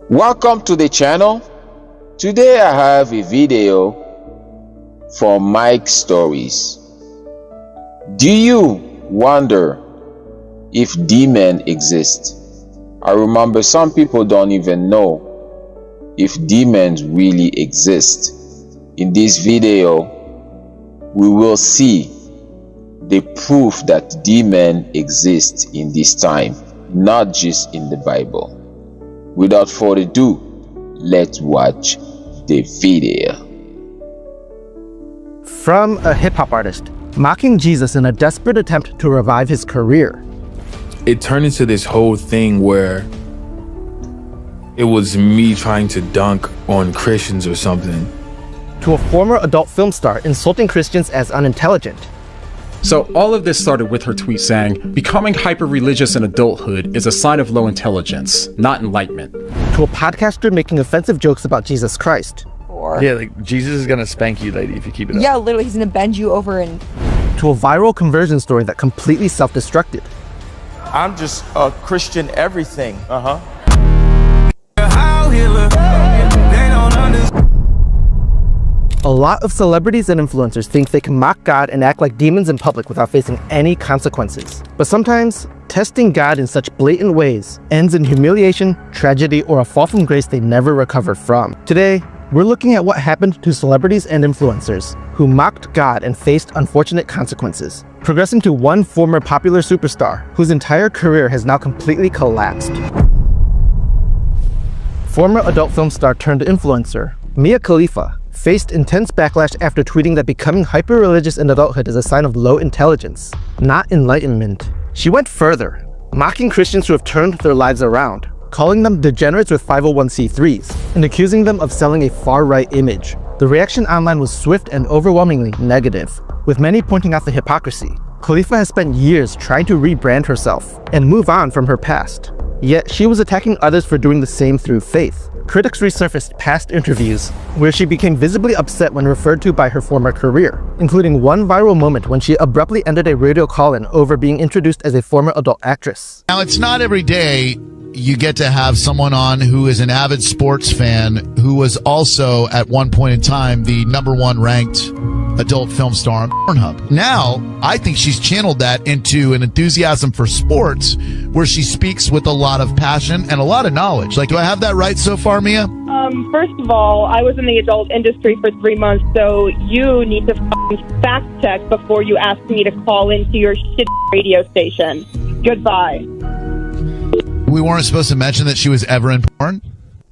Welcome to the channel. Today I have a video from Mike's Stories. Do you wonder if demons exist? I remember some people don't even know if demons really exist. In this video, we will see the proof that demons exist in this time, not just in the Bible. Without further ado, let's watch the video. From a hip-hop artist, mocking Jesus in a desperate attempt to revive his career. It turned into this whole thing where it was me trying to dunk on Christians or something. To a former adult film star insulting Christians as unintelligent. So all of this started with her tweet saying, becoming hyper-religious in adulthood is a sign of low intelligence, not enlightenment. To a podcaster making offensive jokes about Jesus Christ. Yeah, like Jesus is gonna spank you, lady, if you keep it up. Yeah, literally, he's gonna bend you over and... To a viral conversion story that completely self-destructed. I'm just a Christian everything. A lot of celebrities and influencers think they can mock God and act like demons in public without facing any consequences. But sometimes, testing God in such blatant ways ends in humiliation, tragedy, or a fall from grace they never recovered from. Today, we're looking at what happened to celebrities and influencers who mocked God and faced unfortunate consequences, progressing to one former popular superstar whose entire career has now completely collapsed. Former adult film star turned influencer, Khalifa, faced intense backlash after tweeting that becoming hyper-religious in adulthood is a sign of low intelligence, not enlightenment. She went further, mocking Christians who have turned their lives around, calling them degenerates with 501c3s, and accusing them of selling a far-right image. The reaction online was swift and overwhelmingly negative, with many pointing out the hypocrisy. Khalifa has spent years trying to rebrand herself and move on from her past, yet she was attacking others for doing the same through faith. Critics resurfaced past interviews where she became visibly upset when referred to by her former career, including one viral moment when she abruptly ended a radio call-in over being introduced as a former adult actress. Now, it's not every day you get to have someone on who is an avid sports fan who was also at one point in time the #1 ranked adult film star on Pornhub. Now, I think she's channeled that into an enthusiasm for sports where she speaks with a lot of passion and a lot of knowledge. Like, do I have that right so far, Mia? First of all, I was in the adult industry for 3 months, so you need to fact check before you ask me to call into your shit radio station. Goodbye. We weren't supposed to mention that she was ever in porn?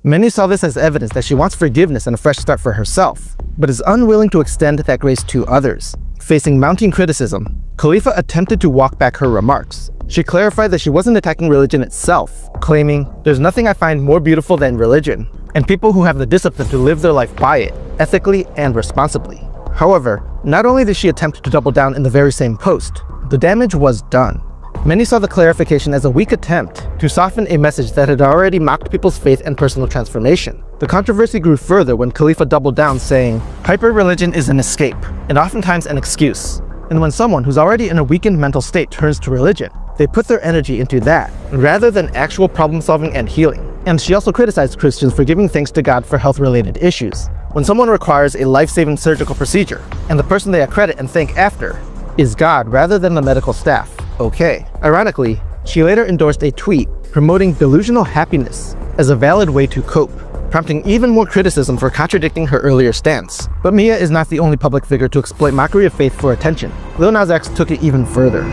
Many saw this as evidence that she wants forgiveness and a fresh start for herself, but is unwilling to extend that grace to others. Facing mounting criticism, Khalifa attempted to walk back her remarks. She clarified that she wasn't attacking religion itself, claiming, "There's nothing I find more beautiful than religion, and people who have the discipline to live their life by it, ethically and responsibly." However, not only did she attempt to double down in the very same post, the damage was done. Many saw the clarification as a weak attempt to soften a message that had already mocked people's faith and personal transformation. The controversy grew further when Khalifa doubled down, saying, "Hyper-religion is an escape, and oftentimes an excuse. And when someone who's already in a weakened mental state turns to religion, they put their energy into that, rather than actual problem-solving and healing." And she also criticized Christians for giving thanks to God for health-related issues. When someone requires a life-saving surgical procedure, and the person they accredit and thank after is God rather than the medical staff, okay. Ironically, she later endorsed a tweet promoting delusional happiness as a valid way to cope, prompting even more criticism for contradicting her earlier stance. But Mia is not the only public figure to exploit mockery of faith for attention. Lil Nas X took it even further.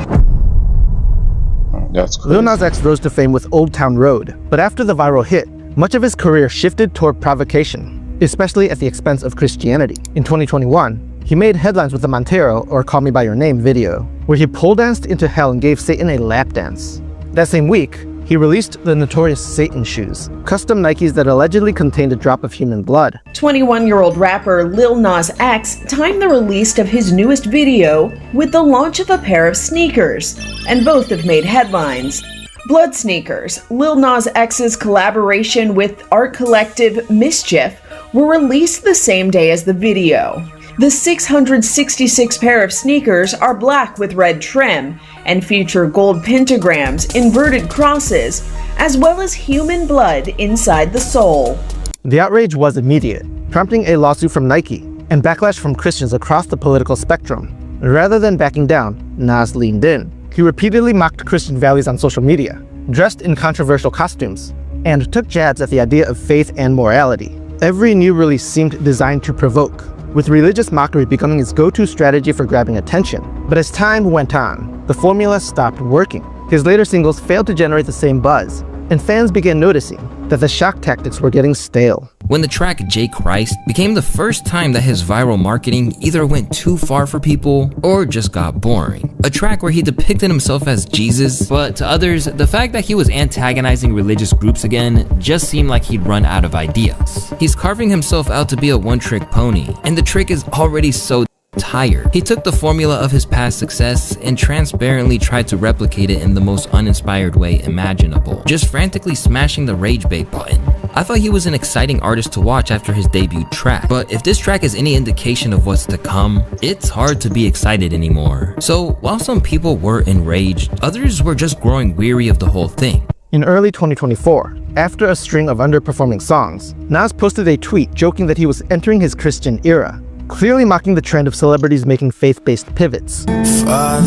That's crazy. Lil Nas X rose to fame with Old Town Road, but after the viral hit, much of his career shifted toward provocation, especially at the expense of Christianity. In 2021, he made headlines with the Montero, or Call Me By Your Name video, where he pole danced into hell and gave Satan a lap dance. That same week, he released the notorious Satan shoes, custom Nikes that allegedly contained a drop of human blood. 21-year-old rapper Lil Nas X timed the release of his newest video with the launch of a pair of sneakers, and both have made headlines. Blood Sneakers, Lil Nas X's collaboration with art collective Mischief, were released the same day as the video. The 666 pair of sneakers are black with red trim and feature gold pentagrams, inverted crosses, as well as human blood inside the soul. The outrage was immediate, prompting a lawsuit from Nike and backlash from Christians across the political spectrum. Rather than backing down, Nas leaned in. He repeatedly mocked Christian values on social media, dressed in controversial costumes, and took jabs at the idea of faith and morality. Every new release seemed designed to provoke, with religious mockery becoming his go-to strategy for grabbing attention. But as time went on, the formula stopped working. His later singles failed to generate the same buzz, and fans began noticing that the shock tactics were getting stale. When the track J Christ became the first time that his viral marketing either went too far for people or just got boring. A track where he depicted himself as Jesus, but to others, the fact that he was antagonizing religious groups again just seemed like he'd run out of ideas. He's carving himself out to be a one-trick pony, and the trick is already so tired. He took the formula of his past success and transparently tried to replicate it in the most uninspired way imaginable, just frantically smashing the rage bait button. I thought he was an exciting artist to watch after his debut track, but if this track is any indication of what's to come, it's hard to be excited anymore. So while some people were enraged, others were just growing weary of the whole thing. In early 2024, after a string of underperforming songs, Nas posted a tweet joking that he was entering his Christian era, clearly mocking the trend of celebrities making faith-based pivots. But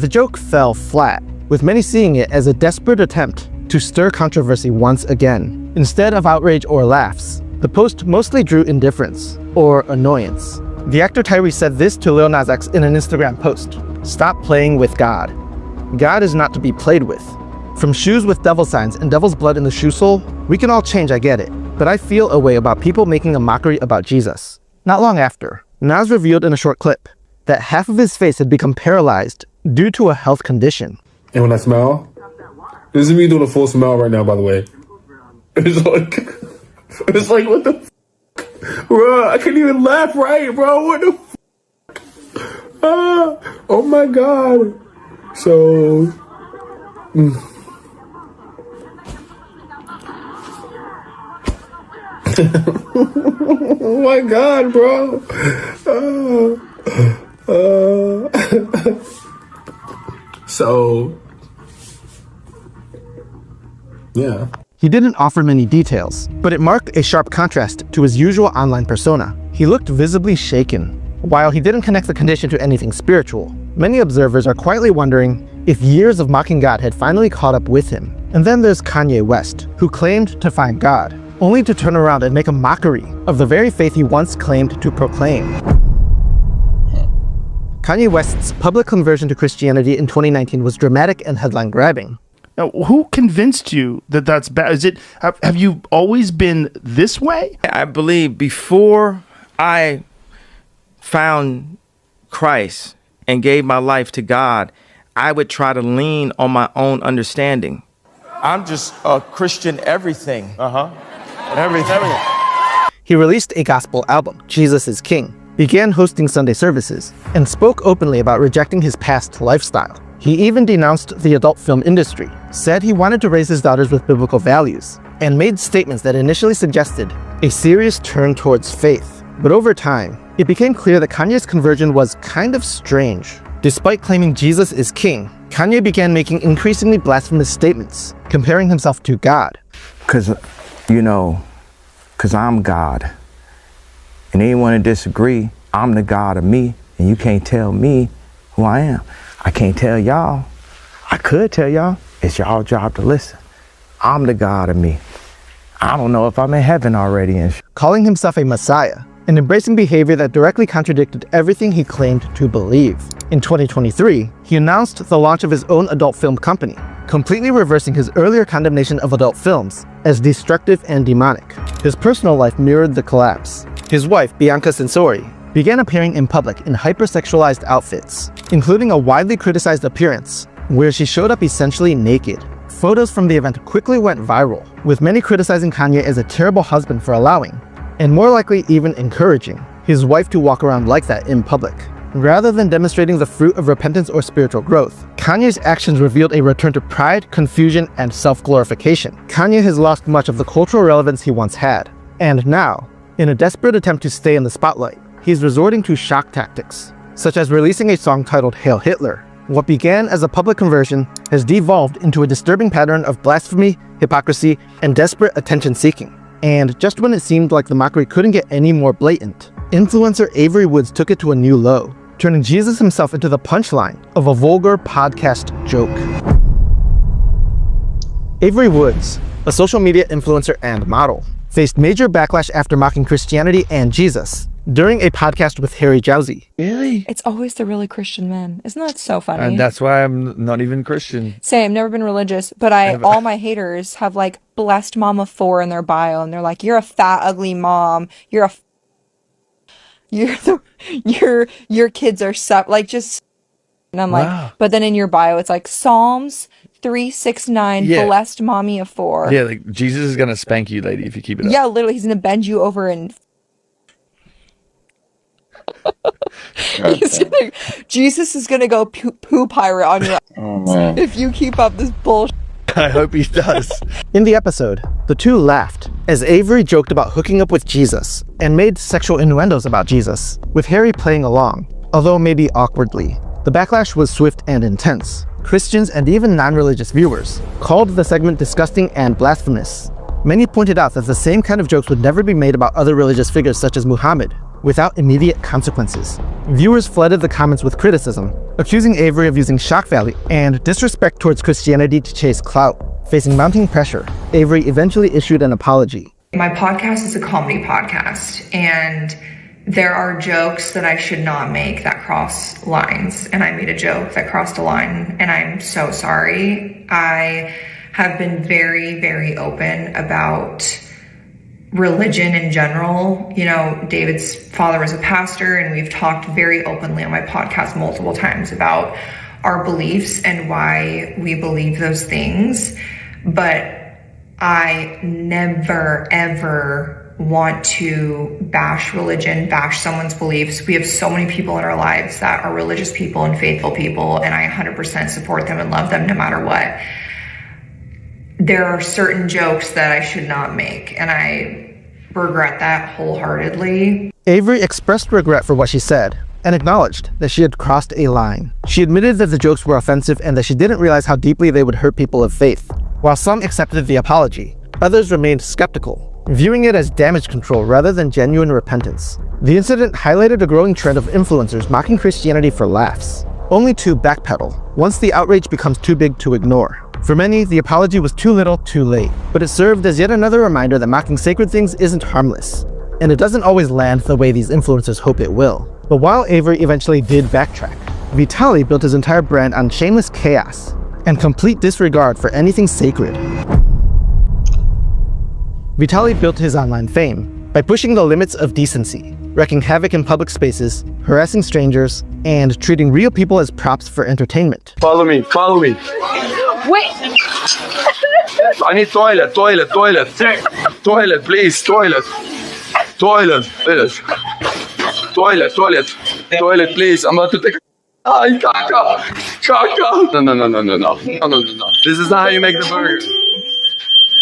the joke fell flat, with many seeing it as a desperate attempt to stir controversy once again. Instead of outrage or laughs, the post mostly drew indifference or annoyance. The actor Tyrese said this to Lil Nas X in an Instagram post: "Stop playing with God. God is not to be played with. From shoes with devil signs and devil's blood in the shoe sole, we can all change, I get it. But I feel a way about people making a mockery about Jesus." Not long after, Nas revealed in a short clip that half of his face had become paralyzed due to a health condition. And when I smile, this is me doing a full smile right now, by the way. It's like, what the f***? Bro, I can't even laugh right, bro. What the f***? Oh my God. So, oh my God, bro. So, yeah. He didn't offer many details, but it marked a sharp contrast to his usual online persona. He looked visibly shaken. While he didn't connect the condition to anything spiritual, many observers are quietly wondering if years of mocking God had finally caught up with him. And then there's Kanye West, who claimed to find God, only to turn around and make a mockery of the very faith he once claimed to proclaim. Kanye West's public conversion to Christianity in 2019 was dramatic and headline-grabbing. Now, who convinced you that that's bad? Have you always been this way? I believe before I found Christ and gave my life to God, I would try to lean on my own understanding. I'm just a Christian everything. Everything. He released a gospel album, Jesus is King, began hosting Sunday services, and spoke openly about rejecting his past lifestyle. He even denounced the adult film industry, said he wanted to raise his daughters with biblical values, and made statements that initially suggested a serious turn towards faith. But over time, it became clear that Kanye's conversion was kind of strange. Despite claiming Jesus is king, Kanye began making increasingly blasphemous statements, comparing himself to God. Because I'm God. And anyone that disagree, I'm the God of me, and you can't tell me who I am. I can't tell y'all. I could tell y'all. It's y'all job to listen. I'm the God of me. I don't know if I'm in heaven already. And calling himself a messiah, and embracing behavior that directly contradicted everything he claimed to believe. In 2023, he announced the launch of his own adult film company, completely reversing his earlier condemnation of adult films as destructive and demonic. His personal life mirrored the collapse. His wife, Bianca Censori, began appearing in public in hypersexualized outfits, including a widely criticized appearance where she showed up essentially naked. Photos from the event quickly went viral, with many criticizing Kanye as a terrible husband for allowing, and more likely even encouraging, his wife to walk around like that in public. Rather than demonstrating the fruit of repentance or spiritual growth, Kanye's actions revealed a return to pride, confusion, and self-glorification. Kanye has lost much of the cultural relevance he once had, and now, in a desperate attempt to stay in the spotlight, he's resorting to shock tactics, such as releasing a song titled Hail Hitler, What began as a public conversion has devolved into a disturbing pattern of blasphemy, hypocrisy, and desperate attention-seeking. And just when it seemed like the mockery couldn't get any more blatant, influencer Avery Woods took it to a new low, turning Jesus himself into the punchline of a vulgar podcast joke. Avery Woods, a social media influencer and model, faced major backlash after mocking Christianity and Jesus during a podcast with Harry Jowsey. Really? It's always the really Christian men. Isn't that so funny? And that's why I'm not even Christian. Same, never been religious, but all my haters have like blessed mama 4 in their bio, and they're like, you're a fat, ugly mom. Your kids are like just, and I'm Wow. like, but then in your bio, it's like Psalms 369, Yeah. blessed mommy of 4. Yeah, like Jesus is gonna spank you, lady, if you keep it up. Yeah, literally, he's gonna bend you over and Jesus is gonna go poo pirate on you if you keep up this bullshit. I hope he does. In the episode, the two laughed as Avery joked about hooking up with Jesus and made sexual innuendos about Jesus, with Harry playing along, although maybe awkwardly. The backlash was swift and intense. Christians and even non-religious viewers called the segment disgusting and blasphemous. Many pointed out that the same kind of jokes would never be made about other religious figures such as Muhammad, without immediate consequences. Viewers flooded the comments with criticism, accusing Avery of using shock value and disrespect towards Christianity to chase clout. Facing mounting pressure, Avery eventually issued an apology. My podcast is a comedy podcast, and there are jokes that I should not make that cross lines, and I made a joke that crossed a line, and I'm so sorry. I have been very, very open about religion in general. You know, David's father was a pastor, and we've talked very openly on my podcast multiple times about our beliefs and why we believe those things. But I never, ever want to bash religion, bash someone's beliefs. We have so many people in our lives that are religious people and faithful people, and I 100% support them and love them no matter what. There are certain jokes that I should not make, and I regret that wholeheartedly. Avery expressed regret for what she said and acknowledged that she had crossed a line. She admitted that the jokes were offensive and that she didn't realize how deeply they would hurt people of faith. While some accepted the apology, others remained skeptical, viewing it as damage control rather than genuine repentance. The incident highlighted a growing trend of influencers mocking Christianity for laughs, only to backpedal once the outrage becomes too big to ignore. For many, the apology was too little, too late, but it served as yet another reminder that mocking sacred things isn't harmless, and it doesn't always land the way these influencers hope it will. But while Avery eventually did backtrack, Vitaly built his entire brand on shameless chaos and complete disregard for anything sacred. Vitaly built his online fame by pushing the limits of decency, wreaking havoc in public spaces, harassing strangers, and treating real people as props for entertainment. Follow me, follow me. Wait! I need toilet, please, toilet, please. I'm about to take a... Ay, caca. No. This is not how you make the burger.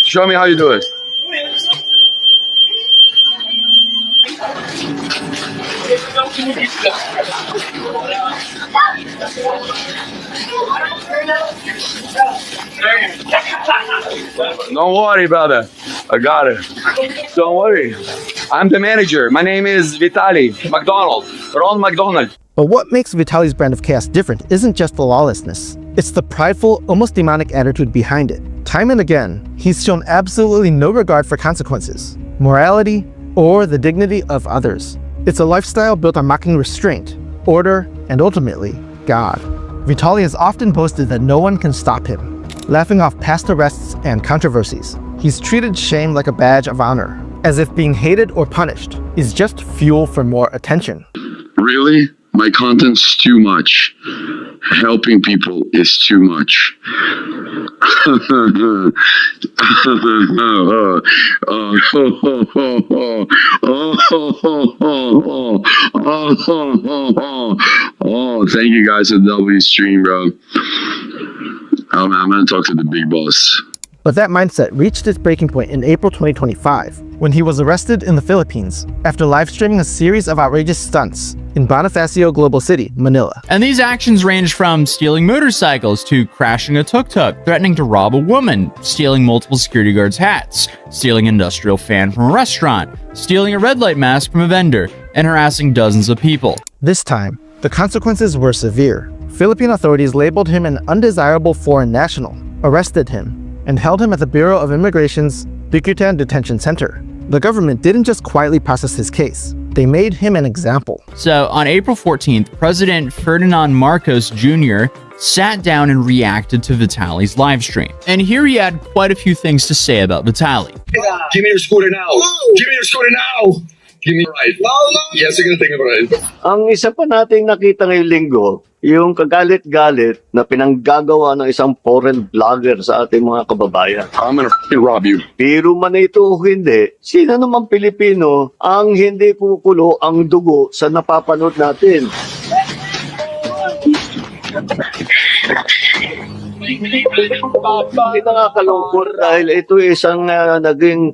Show me how you do it. Don't worry, brother. I got it. Don't worry. I'm the manager. My name is Vitaly. McDonald. Ron McDonald. But what makes Vitaly's brand of chaos different isn't just the lawlessness. It's the prideful, almost demonic attitude behind it. Time and again, he's shown absolutely no regard for consequences, morality, or the dignity of others. It's a lifestyle built on mocking restraint, order, and ultimately, God. Vitaly has often boasted that no one can stop him, laughing off past arrests and controversies. He's treated shame like a badge of honor, as if being hated or punished is just fuel for more attention. Really? My content's too much. Helping people is too much. Oh, thank you guys for the W stream, bro. Oh man, I'm gonna talk to the big boss. But that mindset reached its breaking point in April 2025, when he was arrested in the Philippines after live-streaming a series of outrageous stunts in Bonifacio Global City, Manila. And these actions range from stealing motorcycles to crashing a tuk-tuk, threatening to rob a woman, stealing multiple security guards' hats, stealing an industrial fan from a restaurant, stealing a red light mask from a vendor, and harassing dozens of people. This time, the consequences were severe. Philippine authorities labeled him an undesirable foreign national, arrested him, and held him at the Bureau of Immigration's Bicutan Detention Center. The government didn't just quietly process his case, they made him an example. So on April 14th, President Ferdinand Marcos Jr. sat down and reacted to Vitaly's livestream. And here he had quite a few things to say about Vitaly. Give me your scooter now. Give me your scooter now. Give me a ride. No. Yes, you're gonna take a ride. Ang isa pa nating nakita ngayong linggo, yung kagalit-galit na pinanggagawa ng isang foreign vlogger sa ating mga kababayan. I'm gonna rob you. Pero man ito o hindi, sino naman Pilipino ang hindi kukulo ang dugo sa napapanood natin? Bakit nakakalungkot dahil ito isang naging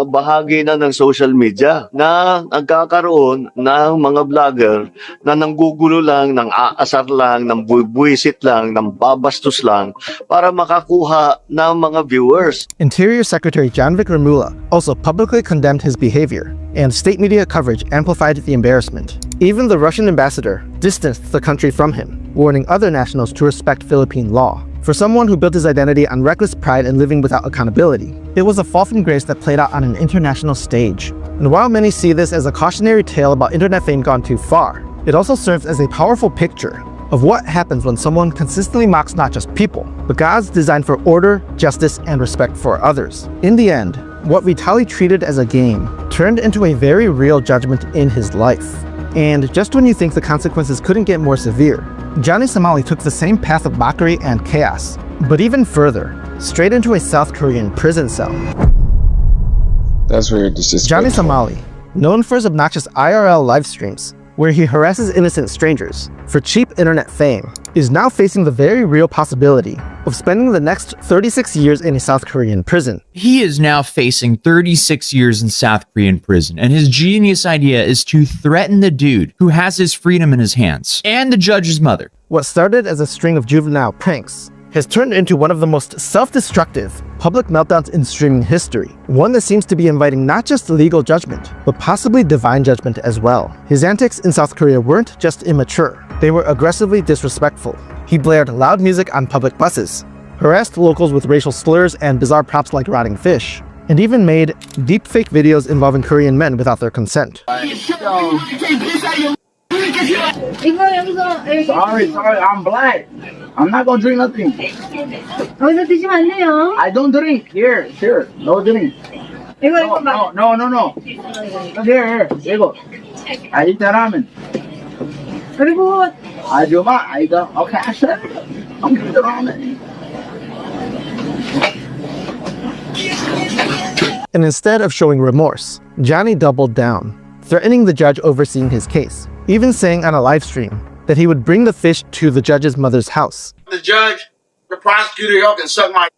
bahagi na ng social media na nagkakaroon ng mga vlogger na nanggugulo lang, nang aasar lang, nang buwisit lang, nang babastos lang para makakuha ng mga viewers. Interior Secretary Janvic Remula also publicly condemned his behavior, and state media coverage amplified the embarrassment. Even the Russian ambassador distanced the country from him, warning other nationals to respect Philippine law. For someone who built his identity on reckless pride and living without accountability, it was a fall from grace that played out on an international stage. And while many see this as a cautionary tale about internet fame gone too far, it also serves as a powerful picture of what happens when someone consistently mocks not just people, but gods designed for order, justice, and respect for others. In the end, what Vitaly treated as a game turned into a very real judgment in his life. And just when you think the consequences couldn't get more severe, Somali took the same path of mockery and chaos, but even further, straight into a South Korean prison cell. That's very disrespectful. Somali, known for his obnoxious IRL live streams, where he harasses innocent strangers for cheap internet fame, is now facing the very real possibility of spending the next 36 years in a South Korean prison. He is now facing 36 years in South Korean prison, and his genius idea is to threaten the dude who has his freedom in his hands, and the judge's mother. What started as a string of juvenile pranks has turned into one of the most self-destructive public meltdowns in streaming history, one that seems to be inviting not just legal judgment, but possibly divine judgment as well. His antics in South Korea weren't just immature, they were aggressively disrespectful. He blared loud music on public buses, harassed locals with racial slurs and bizarre props like rotting fish, and even made deepfake videos involving Korean men without their consent. Sorry, I'm black. I'm not gonna drink nothing. I don't drink. Here, no drink. No. Here, 이거. I eat the ramen. I do my, okay, I said, I'm eating the ramen. And instead of showing remorse, Johnny doubled down, threatening the judge overseeing his case, even saying on a live stream that he would bring the fish to the judge's mother's house. The judge, the prosecutor, y'all can suck my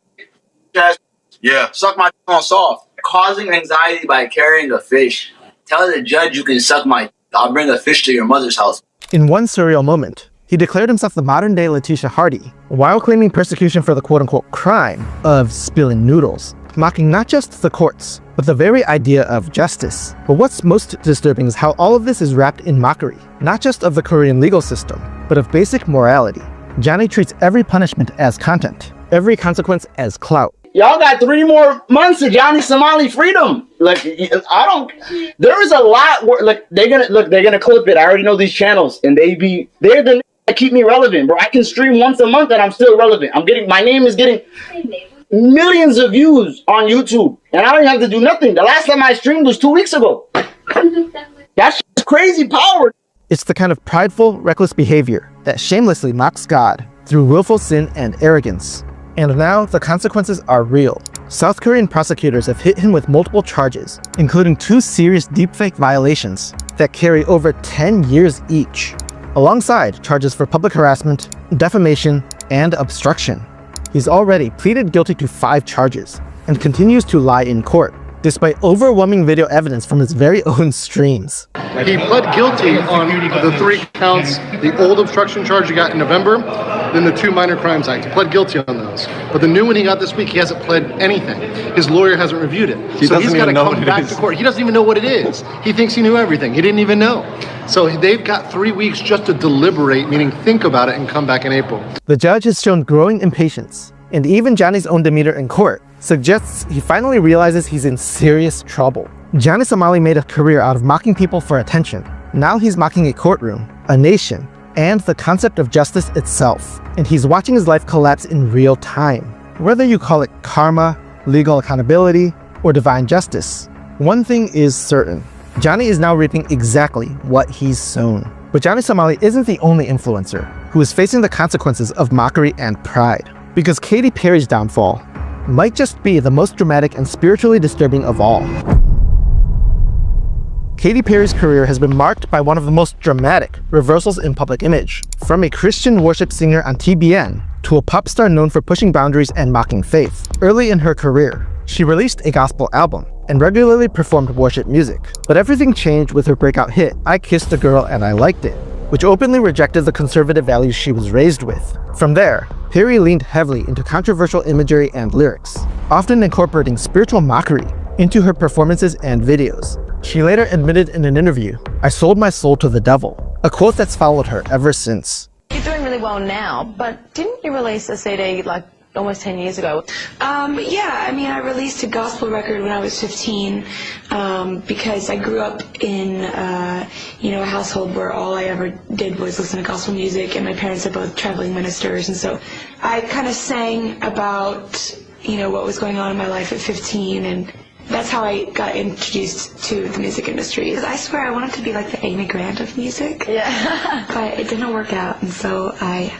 suck my on soft. Causing anxiety by carrying the fish. Tell the judge you can suck my I'll bring the fish to your mother's house. In one surreal moment, he declared himself the modern-day Letitia Hardy, while claiming persecution for the quote-unquote crime of spilling noodles, mocking not just the courts, but the very idea of justice. But what's most disturbing is how all of this is wrapped in mockery, not just of the Korean legal system, but of basic morality. Johnny treats every punishment as content, every consequence as clout. Y'all got 3 more months of Johnny Somali freedom. Like, there is a lot where, like, they're gonna clip it. I already know these channels, and they're the that keep me relevant, bro. I can stream once a month and I'm still relevant. My name is getting millions of views on YouTube, and I don't even have to do nothing. The last time I streamed was 2 weeks ago. That's crazy power. It's the kind of prideful, reckless behavior that shamelessly mocks God through willful sin and arrogance. And now the consequences are real. South Korean prosecutors have hit him with multiple charges, including 2 serious deepfake violations that carry over 10 years each, alongside charges for public harassment, defamation, and obstruction. He's already pleaded guilty to 5 charges and continues to lie in court, despite overwhelming video evidence from his very own streams. He pled guilty on the 3 counts, the old obstruction charge he got in November, then the 2 Minor Crimes Act. He pled guilty on those. But the new one he got this week, he hasn't pled anything. His lawyer hasn't reviewed it. So he's got to come back to court. He doesn't even know what it is. He thinks he knew everything. He didn't even know. So they've got 3 weeks just to deliberate, meaning think about it, and come back in April. The judge has shown growing impatience, and even Johnny's own demeanor in court suggests he finally realizes he's in serious trouble. Johnny Somali made a career out of mocking people for attention. Now he's mocking a courtroom, a nation, and the concept of justice itself. And he's watching his life collapse in real time. Whether you call it karma, legal accountability, or divine justice, one thing is certain. Johnny is now reaping exactly what he's sown. But Johnny Somali isn't the only influencer who is facing the consequences of mockery and pride. Because Katy Perry's downfall might just be the most dramatic and spiritually disturbing of all. Katy Perry's career has been marked by one of the most dramatic reversals in public image. From a Christian worship singer on TBN to a pop star known for pushing boundaries and mocking faith. Early in her career, she released a gospel album and regularly performed worship music. But everything changed with her breakout hit, I Kissed a Girl and I Liked It, which openly rejected the conservative values she was raised with. From there, Perry leaned heavily into controversial imagery and lyrics, often incorporating spiritual mockery into her performances and videos. She later admitted in an interview, "I sold my soul to the devil," a quote that's followed her ever since. You're doing really well now, but didn't you release a CD like almost 10 years ago? Yeah, I mean, I released a gospel record when I was 15 because I grew up in, a household where all I ever did was listen to gospel music, and my parents are both traveling ministers, and so I kind of sang about, what was going on in my life at 15, and that's how I got introduced to the music industry. I swear I wanted to be like the Amy Grant of music, but it didn't work out, and so I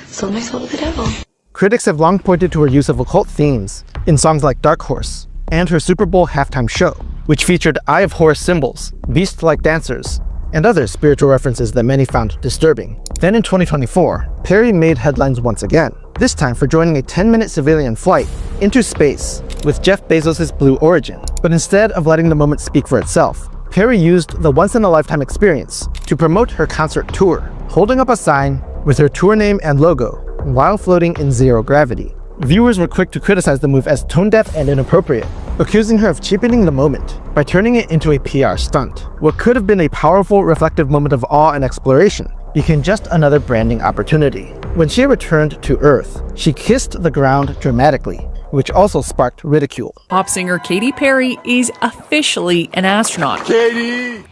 sold my soul to the devil. Critics have long pointed to her use of occult themes in songs like Dark Horse and her Super Bowl halftime show, which featured Eye of Horus symbols, beast-like dancers, and other spiritual references that many found disturbing. Then in 2024, Perry made headlines once again, this time for joining a 10-minute civilian flight into space with Jeff Bezos' Blue Origin. But instead of letting the moment speak for itself, Perry used the once-in-a-lifetime experience to promote her concert tour, holding up a sign with her tour name and logo while floating in zero gravity. Viewers were quick to criticize the move as tone-deaf and inappropriate, accusing her of cheapening the moment by turning it into a PR stunt. What could have been a powerful, reflective moment of awe and exploration became just another branding opportunity. When she returned to Earth, she kissed the ground dramatically, which also sparked ridicule. Pop singer Katy Perry is officially an astronaut. Katy!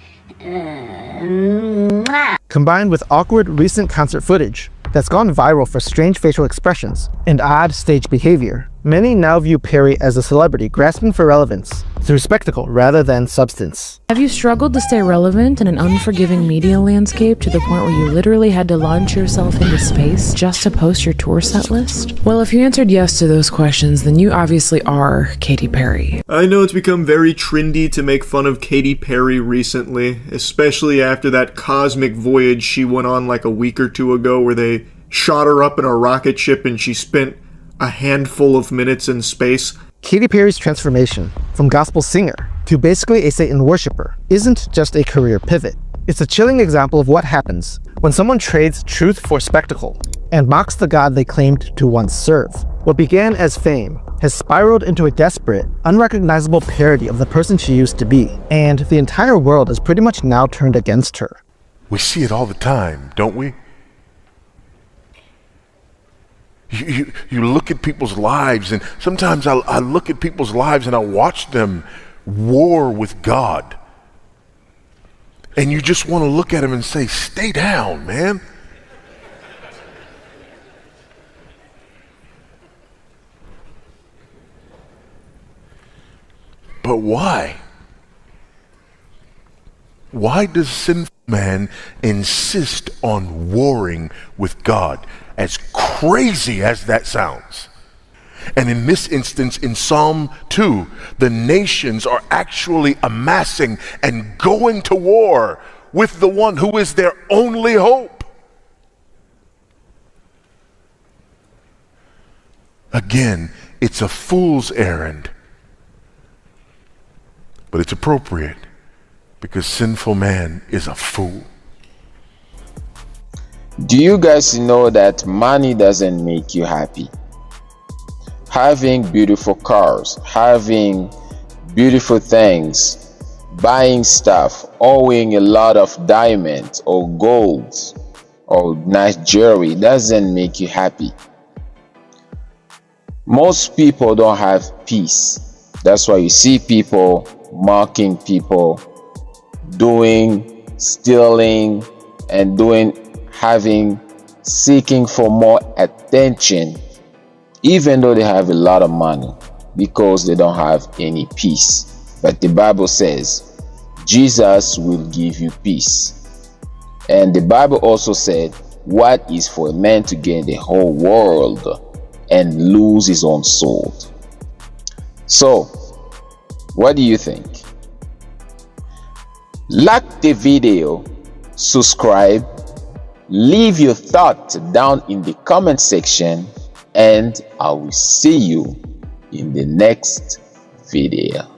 Combined with awkward recent concert footage that's gone viral for strange facial expressions and odd stage behavior, many now view Perry as a celebrity grasping for relevance through spectacle rather than substance. Have you struggled to stay relevant in an unforgiving media landscape to the point where you literally had to launch yourself into space just to post your tour set list? Well, if you answered yes to those questions, then you obviously are Katy Perry. I know it's become very trendy to make fun of Katy Perry recently, especially after that cosmic voyage she went on like a week or two ago where they shot her up in a rocket ship and she spent a handful of minutes in space. Katy Perry's transformation from gospel singer to basically a Satan worshiper isn't just a career pivot. It's a chilling example of what happens when someone trades truth for spectacle and mocks the God they claimed to once serve. What began as fame has spiraled into a desperate, unrecognizable parody of the person she used to be, and the entire world is pretty much now turned against her. We see it all the time, don't we? You look at people's lives, and sometimes I look at people's lives and I watch them war with God. And you just want to look at them and say, stay down, man. But why? Why does sinful man insist on warring with God? As crazy as that sounds. And in this instance, in Psalm 2, the nations are actually amassing and going to war with the one who is their only hope. Again, it's a fool's errand. But it's appropriate because sinful man is a fool. Do you guys know that money doesn't make you happy? Having beautiful cars, having beautiful things, buying stuff, owning a lot of diamonds or golds or nice jewelry doesn't make you happy. Most people don't have peace. That's why you see people mocking people, doing, stealing, and seeking for more attention, even though they have a lot of money, because they don't have any peace. But the Bible says Jesus will give you peace. And the Bible also said, what is for a man to gain the whole world and lose his own soul? So, what do you think? Like the video, subscribe, leave your thoughts down in the comment section, and I will see you in the next video.